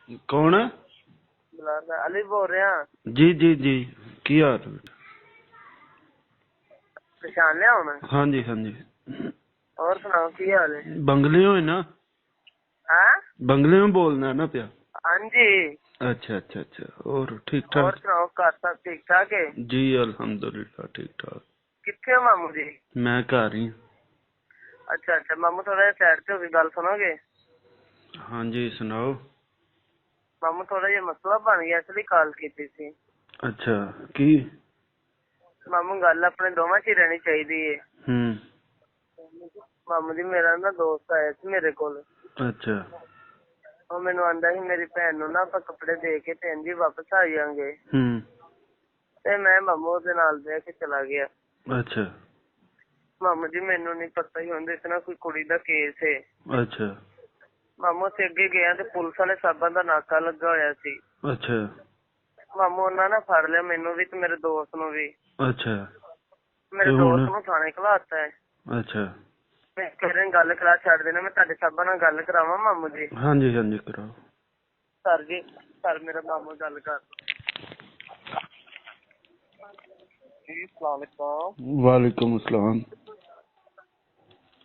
कौन है? मैं अली बोल रहा। जी जी जी, की हाल है? पहचान लिया हूँ? हाँ जी हाँ जी। और सुनाओ की हाल है? बंगले हो ना? हाँ बंगले में बोलना है ना प्या? हाँ जी। अच्छा अच्छा अच्छा, और ठीक और ठाक? सुनाओ घर सब ठीक ठाक है? जी अल्हम्दुलिल्लाह ठीक ठाक। कितने हो मामू जी? मैं घर ही। अच्छा अच्छा मामू थोड़ा साइड से होगी गल सुनोगे? हाँ जी सुनाओ। मामू थोड़ा जिहा मसला बन गया इसलिए कॉल की थी। अच्छा की? मामू गल अपने दोवां च ही रहनी चाहिए है। मामू जी मेरा ना दोस्त आया सी मेरे को। अच्छा। ਉਹ ਮੈਨੂੰ ਆਂਦਾ ਸੀ ਮੇਰੀ ਭੈਣ ਨੂੰ ਨਾ ਆਪਾਂ ਕੱਪੜੇ ਦੇ ਕੇ ਤੇ ਇੰਝ ਹੀ ਵਾਪਸ ਆ ਜਾਾਂਗੇ। ਤੇ ਮੈਂ ਮਾਮੂ ਦੇ ਨਾਲ ਬਹਿ ਕੇ ਚਲਾ ਗਿਆ। ਅੱਛਾ। ਮਾਮੂ ਜੀ ਮੈਨੂੰ ਨਹੀਂ ਪਤਾ ਹੀ ਹੁੰਦੇ ਇਤਨਾ ਕੋਈ ਕੁੜੀ ਦਾ ਕੇਸ ਹੈ। ਅੱਛਾ। ਮਾਮੂ ਅਸੀਂ ਅੱਗੇ ਗਿਆ ਤੇ ਪੁਲਿਸ ਵਾਲੇ ਸਾਬਾਂ ਦਾ ਨਾਕਾ ਲੱਗਾ ਹੋਇਆ ਸੀ। ਅੱਛਾ। ਮਾਮੂ ਉਹਨਾਂ ਨੇ ਫੜ ਲਿਆ ਮੈਨੂੰ ਵੀ ਤੇ ਮੇਰੇ ਦੋਸਤ ਨੂੰ ਵੀ। ਅੱਛਾ। ਮੇਰੇ ਦੋਸਤ ਨੂੰ ਥਾਣੇ ਘਲਾਤਾ ਹੈ। ਅੱਛਾ। ਮੈਂ ਕਹਿ ਗੱਲ ਕਰਾ ਛੱਡ ਦੇਣਾ ਮੈਂ ਤੁਹਾਡੇ ਸਾਬਾਂ ਨਾਲ ਗੱਲ ਕਰਾਵਾਂ ਮਾਮੂ ਜੀ? ਹਾਂਜੀ ਹਾਂਜੀ ਕਰਾਓ। ਸਰ ਜੀ ਸਰ ਮੇਰਾ ਮਾਮੂ ਗੱਲ ਕਰ। ਜੀ अस्सलाम वालेकुम। वालेकुम अस्सलाम।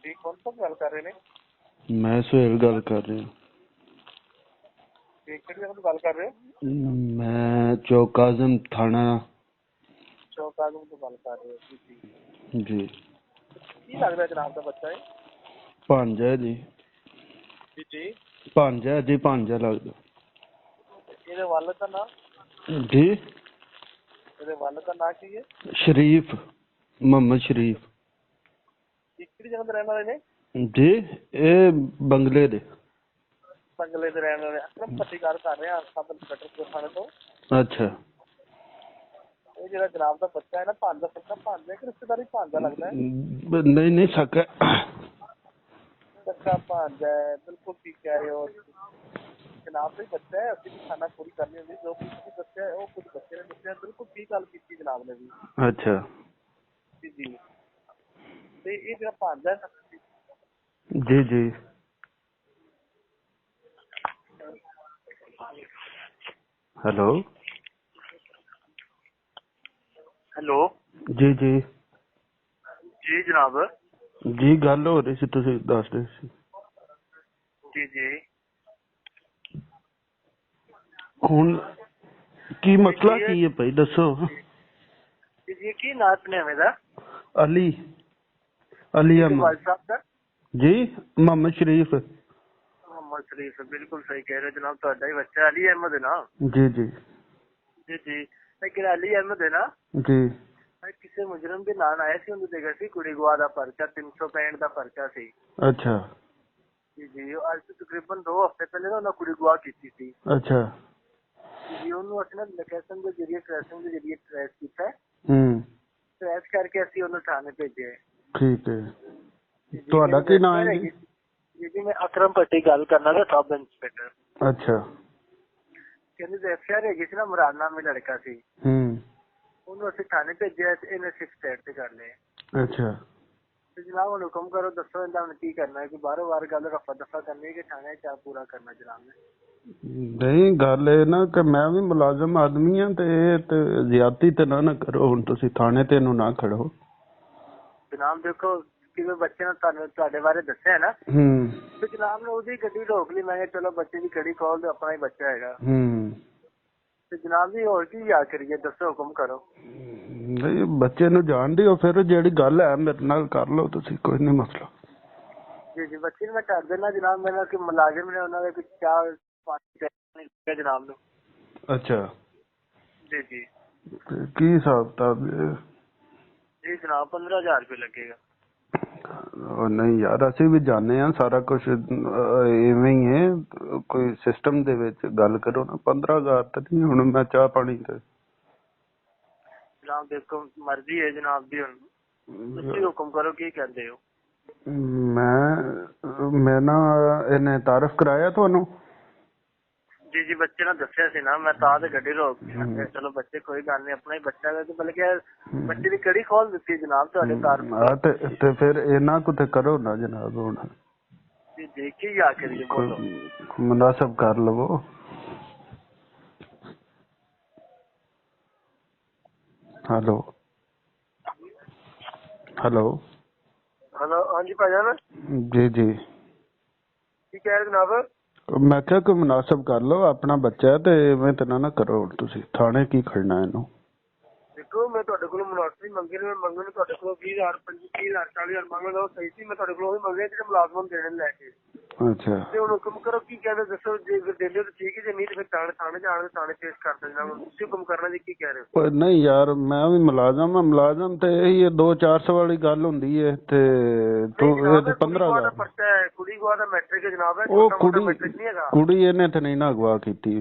जी कौन सा गल कर रहे ने? मैं सुहेल गल कर रहा। किहड़ी जगह तो गल कर रहे हो? मैं चौक आजम थाना। चौक आजम तो गल कर रहे हो जी? जी। की लगता जनाब का बच्चा है? भांजा है जी। जी भांजा जी, भांजा लगता। ਇਹਦੇ ਵਾਲਦ ਦਾ ਨਾਮ? जी ਇਹਦੇ ਵਾਲਦ ਦਾ ਨਾਮ ਕੀ ਹੈ? शरीफ, मोहम्मद शरीफ। ਕਿਹੜੀ ਜਗ੍ਹਾ ਤੇ ਰਹਿਣ ਵਾਲੇ ਨੇ? जी ये बंगले दे। ਬੰਗਲੇ ਦੇ ਰਹਿਣ ਵਾਲੇ। ਅਕਰਮ ਪੱਟੀ ਗੱਲ ਕਰ ਰਹੇ ਹਾਂ ਸਬ ਇੰਸਪੈਕਟਰ ਥਾਣੇ ਤੋਂ। अच्छा। ਇਹ ਜਿਹੜਾ ਜਨਾਬ ਦਾ ਬੱਚਾ ਹੈ ਨਾ ਭਾਂਜਾ ਸੱਚਾ ਭਾਂਜਾ ਹੈ ਕਿ ਰਿਸ਼ਤੇਦਾਰੀ ਭਾਂਜਾ ਲੱਗਦਾ ਹੈ? नहीं नहीं सका। ਸੱਚਾ ਭਾਂਜਾ ਹੈ ਬਿਲਕੁਲ ਠੀਕ ਕਹਿ ਰਹੇ ਹੋ। ਜਨਾਬ ਦਾ ਹੀ ਬੱਚਾ ਹੈ ਅਸੀਂ ਵੀ ਖਾਣਾ ਪੂਰੀ ਕਰਨੀ ਹੁੰਦੀ ਜੋ ਕੁਝ ਤੁਸੀਂ ਦੱਸਿਆ ਉਹ ਕੁਝ ਬੱਚੇ ਨੇ ਦੱਸਿਆ ਬਿਲਕੁਲ ਠੀਕ ਗੱਲ ਕੀਤੀ ਜਨਾਬ ਨੇ ਵੀ। अच्छा। ਜੀ ਜੀ ਤੇ ਇਹ ਜਿਹੜਾ ਭਾਂਜਾ ਹੈ जी जी। हेलो। हेलो। जी जी जी जनाब। जी गल हो रही सी तुसीं दस रहे सी। जी जी हुण की मसला की है भाई दसो। जी की नाम अपने दा? अली, अली अहमद साहब का? जी, मोहम्मद शरीफ। मोहम्मद शरीफ बिल्कुल सही कह रहे हो जनाब ਤੁਹਾਡਾ ਹੀ ਬੱਚਾ अली अहमद है ना? जी जी जी जी लेकिन अली अहमद है ना जी। ਕਿਸੇ ਮੁਜਰਮ ਦੇ ਨਾਲ ਆਇਆ ਸੀ ਉਹਨੂੰ ਦੇਖਿਆ ਸੀ ਕੁੜੀ ਗਵਾ ਦਾ ਪਰਚਾ 365 ਦਾ ਪਰਚਾ ਸੀ। अच्छा। ਜੀ ਜੀ ਅੱਜ ਤੋਂ ਤਕਰੀਬਨ 2 ਹਫ਼ਤੇ ਪਹਿਲੇ ਨਾ ਉਹਨਾਂ ਕੁੜੀ ਗਵਾ ਕੀਤੀ ਸੀ। अच्छा। ਜੀ ਉਹਨੂੰ ਅਸੀਂ ਨਾ ਲੋਕੇਸ਼ਨ ਦੇ ਜਰੀਏ ਟ੍ਰੈਸਿੰਗ ਦੇ ਜਰੀਏ ਟ੍ਰੈਸ ਕੀਤਾ। ਟ੍ਰੈਸ ਕਰਕੇ ਅਸੀਂ ਉਹਨੂੰ ਥਾਣੇ ਭੇਜਿਆ। ठीक है। ਤੁਹਾਡਾ ਕੀ ਨਾਮ ਹੈ ਜੀ? ਜੀ ਮੈਂ ਅਕਰਮ ਭੱਟੀ ਗੱਲ ਕਰਨਾ ਦਾ ਸਬ ਇੰਸਪੈਕਟਰ। अच्छा। ਕਹਿੰਦੇ ਐਫਆਰ ਹੈਗੀ ਸੀ ਨਾ ਮੁਰਾਦ ਨਾਮੇ ਲੜਕਾ ਸੀ। ਉਹਨੂੰ ਅਸੀਂ ਥਾਣੇ ਭੇਜਿਆ ਤੇ ਇਹਨੇ 6 ਸਟੇਟ ਤੇ ਕਰ ਲਏ। अच्छा। ਤੇ ਜਨਾਬ ਹੁਣ ਹੁਕਮ ਕਰੋ ਦੱਸੋ ਇਹਦਾ ਹੁਣ ਕੀ ਕਰਨਾ ਹੈ ਕਿ ਬਾਰੋ ਬਾਰ ਗੱਲ ਰਫਾ ਦਫਾ ਕਰਨੀ ਹੈ ਕਿ ਥਾਣੇ ਚ ਪੂਰਾ ਕਰਨਾ ਜਨਾਬ ਨੇ? नहीं गल ये ना कि मैं भी मुलाजम आदमी हाँ ते ज्यादती ते ना करो। हुण तुसीं थाने ते ना खड़ो जनाब। देखो ਕਿਵੇਂ ਬੱਚੇ ਨੇ ਤੁਹਾਨੂੰ ਤੁਹਾਡੇ ਬਾਰੇ ਦੱਸਿਆ ਨਾ ਤੇ ਜਨਾਬ ਨੇ ਉਹਦੀ ਗੱਡੀ ਰੋਕ ਲਈ। ਮੈਂ ਕਿਹਾ ਚਲੋ ਬੱਚੇ ਦੀ ਗੱਡੀ ਖੋਲ ਦਿਓ ਆਪਣਾ ਹੀ ਬੱਚਾ ਹੈਗਾ। ਤੇ ਜਨਾਬ ਜੀ ਹੋਰ ਕੀ ਯਾਦ ਕਰੀਏ ਦੱਸੋ ਹੁਕਮ ਕਰੋ। नहीं बच्चे नूं जान दिओ फिर जेहड़ी गल है मेरे नाल कर लो तुसीं कोई नहीं मसला। जी जी ਬੱਚੇ ਨੂੰ ਮੈਂ ਕਰ ਦੇਣਾ ਜਨਾਬ। ਮੇਰਾ ਕਿ ਮੁਲਾਜ਼ਮ ਨੇ ਉਹਨਾਂ ਦੇ ਕੁਝ ਚਾਰ पानी नहीं जनाब नो। अच्छा जी जी की हिसाब किताब? जी जनाब 15,000 रुपये लगेगा। नहीं यार ਅਸੀਂ ਵੀ ਜਾਣੇ ਆ ਸਾਰਾ ਕੁਝ ਇਵੇਂ ਹੀ ਹੈ। ਕੋਈ ਸਿਸਟਮ ਦੇ ਵਿੱਚ ਗੱਲ ਕਰੋ ਨਾ। 15,000 ਤਾਂ ਨਹੀਂ ਹੁਣ ਮੈਂ ਚਾਹ ਪਾਣੀ ਤੇ। जनाब देखो मर्जी है जनाब दी हुन ਤੁਸੀਂ ਹੁਕਮ ਕਰੋ ਕੀ ਕਰਦੇ ਹੋ। मैं ना इन्हें तारफ कराया ਤੁਹਾਨੂੰ? जी जी बच्चे ने दसिया सी ना मैं तां ते गड्डी रोक दी। चलो बच्चे कोई गल नहीं अपना ही बच्चा है तो बल्कि बच्चे दी कड़ी खोल दी जनाब ਤੁਹਾਡੇ तारफ ते फिर इना को ते करो ना जनाब। हुन जी देखी या करिए बोलो मुनासिब कर लवो। हेलो हेलो हेलो हाँ जी भाईजान जी जी की कह रहे जनाब मैं क्या कोई मुनासिब कर लो अपना बच्चा है ते मैं तना ना करो हुण तुसी थाने की खड़ना है इनू देखो मैं ਤੁਹਾਡੇ ਕੋਲੋਂ ਮੁਨਾਸਿਬ ਮੰਗੇ ਨੇ ਮੰਗਣ ਤੁਹਾਡੇ ਕੋਲੋਂ 20000 25000 40000 ਮੰਗਦਾ ਉਹ ਸਹੀ ਸੀ ਮੈਂ ਤੁਹਾਡੇ ਕੋਲੋਂ ਵੀ ਮੰਗੇ ਜਿਹੜੇ ਮੁਲਾਜ਼ਮਾਂ ਨੂੰ ਦੇਣੇ ਲੈ ਕੇ अच्छा ਤੇ ਹੁਣ ਹੁਕਮ ਕਰੋ ਕੀ ਕਹਿੰਦੇ ਦੱਸੋ ਜੇ ਦਿੰਦੇ ਤਾਂ ਠੀਕ ਹੈ ਜੇ ਨਹੀਂ ਤੇ ਫਿਰ ਥਾਣੇ ਜਾਣ ਦੇ ਥਾਣੇ ਪੇਸ਼ ਕਰ ਦੇਣਾ ਤੁਸੀਂ ਹੁਕਮ ਕਰਨਾ ਜੀ ਕੀ ਕਹਿ ਰਹੇ ਹੋ नहीं यार मैं भी मुलाजम हाँ मुलाजम ते यही 200-400 वाली गल हुंदी है ते तू 15,000 पर्चा है कुड़ी गवा ਦਾ ਮੈਟ੍ਰਿਕ ਜਨਾਬ ਹੈ ਉਹ ਛੋਟਾ ਮੋਟਾ ਮੈਟ੍ਰਿਕ ਨਹੀਂ ਹੈਗਾ ਕੁੜੀ ਇਹਨੇ ਤੇ ਨਹੀਂ ਨਾ ਅਗਵਾ ਕੀਤੀ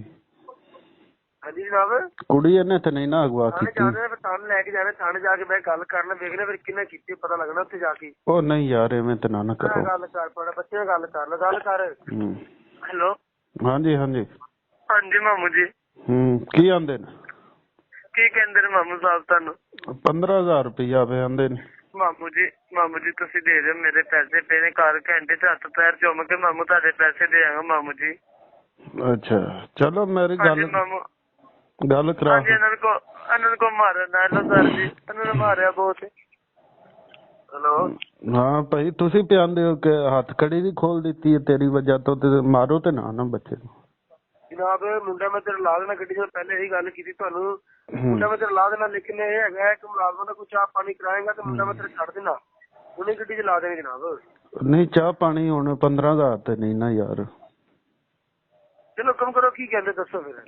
ਹਾਂਜੀ ਜਨਾਬ ਕੁੜੀ ਇਹਨੇ ਤੇ ਨਹੀਂ ਨਾ ਅਗਵਾ ਥਾਣੇ ਕੀਤੀ ਜਾਣੇ ਫਿਰ ਥਾਣੇ ਲੈ ਕੇ ਜਾਣੇ ਥਾਣੇ ਜਾ ਕੇ ਮੈਂ ਗੱਲ ਕਰਨਾ ਵੇਖਣਾ ਫਿਰ ਕਿੰਨਾ ਕੀਤੀ ਪਤਾ ਲੱਗਣਾ ਉੱਥੇ ਜਾ ਕੇ ਉਹ ਨਹੀਂ ਯਾਰ ਐਵੇਂ ਤੇ ਨਾ ਕਰੋ ਗੱਲ ਕਰ ਪੜਾ ਬੱਚੇ ਨਾਲ ਗੱਲ ਕਰ ਲੈ ਗੱਲ ਕਰ ਹੈਲੋ ਹਾਂਜੀ ਹਾਂਜੀ ਹਾਂਜੀ ਮਾਮੂ ਜੀ ਕੀ ਆਂਦੇ ਨੇ ਕੀ ਕਹਿੰਦੇ ਨੇ ਮਾਮੂ ਸਾਹਿਬ ਤੁਹਾਨੂੰ 15,000 ਰੁਪਇਆ ਪਏ ਆਂਦੇ ਨੇ ਮਾਮੂ ਜੀ ਤੁਸੀਂ ਦੇ ਦਿਓ ਮੇਰੇ ਪੈਸੇ ਪਏ ਨੇ ਘਰ ਘੰਟੇ ਚ ਹੱਥ ਪੈਰ ਚੁੰਮ ਕੇ ਮਾਮੂ ਤੁਹਾਡੇ ਪੈਸੇ ਦੇ ਆਂਗਾ ਮਾਮੂ ਜੀ ਅੱਛਾ ਚਲੋ ਮੇਰੀ ਗੱਲ ਕਰਾ ਇਹਨਾਂ ਕੋ ਮਾਰਿਆ ਨਾ ਲੋ ਸਰ ਜੀ ਇਹਨਾਂ ਨੇ ਮਾਰਿਆ ਬਹੁਤ ਹੈਲੋ ਹਾਂ ਭਾਈ ਤੁਸੀਂ ਪਿਆਂਦੇ ਹੋ ਕਿ ਹੱਥ ਕੜੀ ਦੀ ਖੋਲ ਦਿੱਤੀ ਹੈ ਤੇਰੀ ਵਜ੍ਹਾ ਤੋਂ ਤੇ ਮਾਰੋ ਤੇ ਨਾ ਬੱਚੇ ਨੂੰ ਜਨਾਬ ਮੁੰਡਾ ਮੈਂ ਤੇਰੇ ਲਾ ਦੇਣਾ ਗੱਡੀ ਚ ਪਹਿਲੇ ਹੀ ਗੱਲ ਕੀਤੀ ਤੁਹਾਨੂੰ ਮੁੰਡਾ ਮੈਂ ਤੇਰੇ ਲਾ ਦੇਣਾ ਲੇਕਿਨ ਇਹ ਹੈਗਾ ਕਿ ਮੁਲਾਜ਼ਮਾਂ ਦਾ ਕੋਈ ਚਾਹ ਪਾਣੀ ਕਰਾਏਗਾ ਤੇ ਮੁੰਡਾ ਮੈਂ ਤੇਰੇ ਛੱਡ ਦੇਣਾ ਉਹਨੇ ਗੱਡੀ ਚ ਲਾ ਦੇਣੀ ਜਨਾਬ ਨਹੀਂ ਚਾਹ ਪਾਣੀ ਹੁਣ 15,000 ਤੇ ਨਹੀਂ ਨਾ ਯਾਰ ਚਲੋ ਕੰਮ ਕਰੋ ਕੀ ਕਹਿੰਦੇ ਦੱਸੋ ਫਿਰ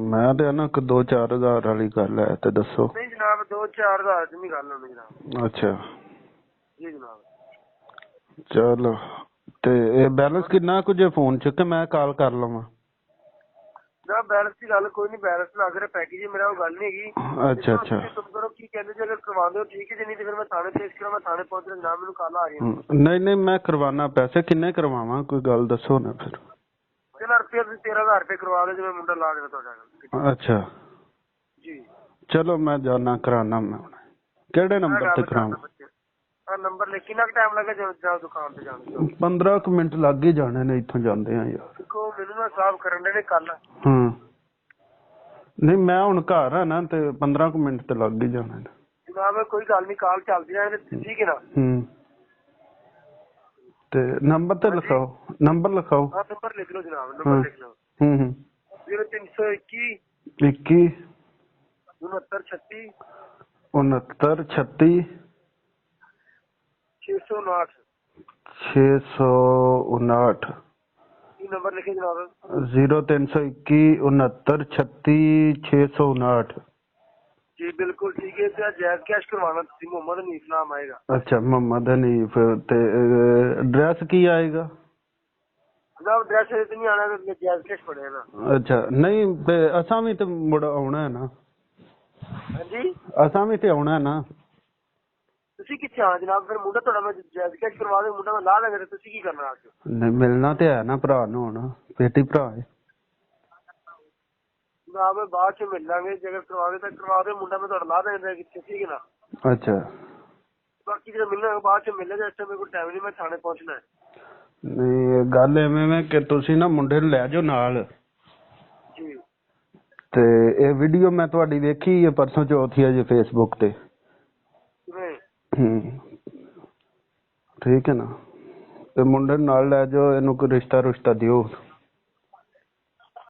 ਮੈਂ ਤੇ ਨਾ 2-4 ਹਜ਼ਾਰ ਵਾਲੀ ਗੱਲ ਹੈ ਤੇ ਦੱਸੋ ਨਹੀਂ ਜਨਾਬ 2-4 ਹਜ਼ਾਰ ਦੀ ਨਹੀਂ ਗੱਲ ਹੋਣੀ ਜਨਾਬ ਅੱਛਾ ਜੀ ਜਨਾਬ ਚਲੋ ਤੇ ਇਹ ਬੈਲੈਂਸ ਕਿੰਨਾ ਕੁ ਜੇ ਫੋਨ ਚ ਕਿ ਮੈਂ ਕਾਲ ਕਰ ਲਵਾਂ ਨਾ ਬੈਲੈਂਸ ਦੀ ਗੱਲ ਕੋਈ ਨਹੀਂ ਬੈਲੈਂਸ ਲੱਗ ਰਿਹਾ ਪੈਕੇਜ ਮੇਰਾ ਉਹ ਗੱਲ ਨਹੀਂ ਹੈਗੀ ਅੱਛਾ ਅੱਛਾ ਕੰਮ ਕਰੋ ਕੀ ਕਹਿੰਦੇ ਜੇ ਅਗਰ ਕਰਵਾਉਂਦੇ ਹੋ ਠੀਕ ਹੈ ਜੇ ਨਹੀਂ ਤੇ ਫਿਰ ਮੈਂ ਥਾਣੇ ਪੇਸ਼ ਕਰਾਂ ਮੈਂ ਥਾਣੇ ਪਹੁੰਚ ਰਿਹਾ ਜਨਾਬ ਮੈਨੂੰ ਕੱਲ ਆ ਰਹੀ ਨਹੀਂ ਨਹੀਂ ਮੈਂ ਕਰਵਾਉਣਾ ਪੈਸੇ ਕਿੰਨੇ ਕਰਵਾਵਾਂ ਕੋਈ ਗੱਲ ਦੱਸੋ ਨਾ ਫਿਰ ਚਲੋ ਰੁਪਏ ਤੁਸੀਂ 13,000 ਰੁਪਏ ਕਰਵਾ ਲਓ ਜਿਵੇਂ ਮੁੰਡਾ ਲਾ ਦੇਣਾ ਤੁਹਾਡਾ ਅੱਛਾ ਜੀ ਚਲੋ ਮੈਂ ਜਾਣਾ ਕਰਾਣਾ ਮੈਂ ਕਿਹੜੇ ਨੰਬਰ ਤੇ ਕਰਾਵਾਂ ਨੰਬਰ ਲੈ ਕਿੰਨਾ ਟਾਈਮ ਲੱਗਾ ਜਦੋਂ ਦੁਕਾਨ ਤੇ ਜਾਣ ਨੂੰ 15 ਕੁ ਮਿੰਟ ਲੱਗ ਹੀ ਜਾਣੇ ਨੇ ਇੱਥੋਂ ਜਾਂਦੇ ਆ ਯਾਰ ਦੇਖੋ ਮੈਨੂੰ ਨਾ ਸਾਫ ਕਰਨ ਦੇ ਨੇ ਕੱਲ ਨਹੀਂ ਮੈਂ ਹੁਣ ਘਰ ਆ ਨਾ ਤੇ 15 ਕੁ ਮਿੰਟ ਤੇ ਲੱਗ ਹੀ ਜਾਣੇ ਨੇ ਜਨਾਬ ਕੋਈ ਗੱਲ ਨਹੀਂ ਕਾਲ ਚੱਲਦੀ ਰਹੇ ਠੀਕ ਹੈ ਨਾ ਤੇ ਨੰਬਰ ਤੇ ਲਿਖਾਓ ਨੰਬਰ ਲਿਖਾਓ ਹਾਂ ਨੰਬਰ ਲਿਖ ਲਓ ਜਨਾਬ ਨੰਬਰ ਲਿਖ ਲਓ 0321 21 6936 6936 659 659 नंबर लिखे जनाब 0321 6936 659 जी बिल्कुल ठीक है जायज कैश करवाना मोहम्मद हनीफ नाम आएगा अच्छा मोहम्मद हनीफ ते एड्रेस की आएगा जनाब एड्रेस तो नहीं आना तो जायज कैश पड़ेगा अच्छा नहीं असा भी तो मुड़ आना है ना हाँ जी असा भी तो आना है ना ਤੁਸੀਂ ਕਿੱਥੇ ਆ ਜਨਾਬ ਫਿਰ ਮੁੰਡਾ ਤੁਹਾਡਾ ਮੈਂ ਜਾਇਜ਼ ਕੈਸ਼ ਕਰਵਾ ਦੇ ਮੁੰਡਾ ਮੈਂ ਲਾ ਲਾਂਗਾ ਤੇ ਤੁਸੀਂ ਕੀ ਕਰਨਾ ਅੱਜ ਨਹੀਂ ਮਿਲਣਾ ਤੇ ਹੈ ਨਾ ਭਰਾ ਨੂੰ ਹੁਣ ਬੇਟੀ ਭਰਾ ਹੈ ਜਨਾਬ ਬਾਅਦ ਚ ਮਿਲ ਲਾਂਗੇ ਜੇਕਰ ਕਰਵਾਵੇ ਤਾਂ ਕਰਵਾ ਦੇ ਮੁੰਡਾ ਮੈਂ ਤੁਹਾਡਾ ਲਾ ਦੇਣਾ ਕਿੱਥੇ ਠੀਕ ਹੈ ਨਾ ਅੱਛਾ ਬਾਕੀ ਜਿਹੜਾ ਮਿਲਣਾ ਬਾਅਦ ਚ ਮਿਲ ਜਾਏ ਮੇਰੇ ਕੋਲ ਟਾਈਮ ਨਹੀਂ ਮੈਂ ਥਾਣੇ ਪਹੁੰਚਣਾ ਨਹੀਂ ਗੱਲ ਐਵੇਂ ਮੈਂ ਕਿ ਤੁਸੀਂ ਨਾ ਮੁੰਡੇ ਨੂੰ ਲੈ ਜਾਓ ਨਾਲ ਜੀ ਤੇ ਇਹ ਵੀਡੀਓ ਮੈਂ ਤੁਹਾਡੀ ਵੇਖੀ ਹੈ ਪਰਸੋਂ ਚੌਥੀ ਹੈ ਜੀ ਫੇਸਬੁੱਕ ਤੇ ਠੀਕ ਹੈ ਨਾ ਤੇ ਮੁੰਡੇ ਨਾਲ ਲੈ ਜਾਓ ਇਹਨੂੰ ਕੋਈ ਰਿਸ਼ਤਾ ਦਿਓ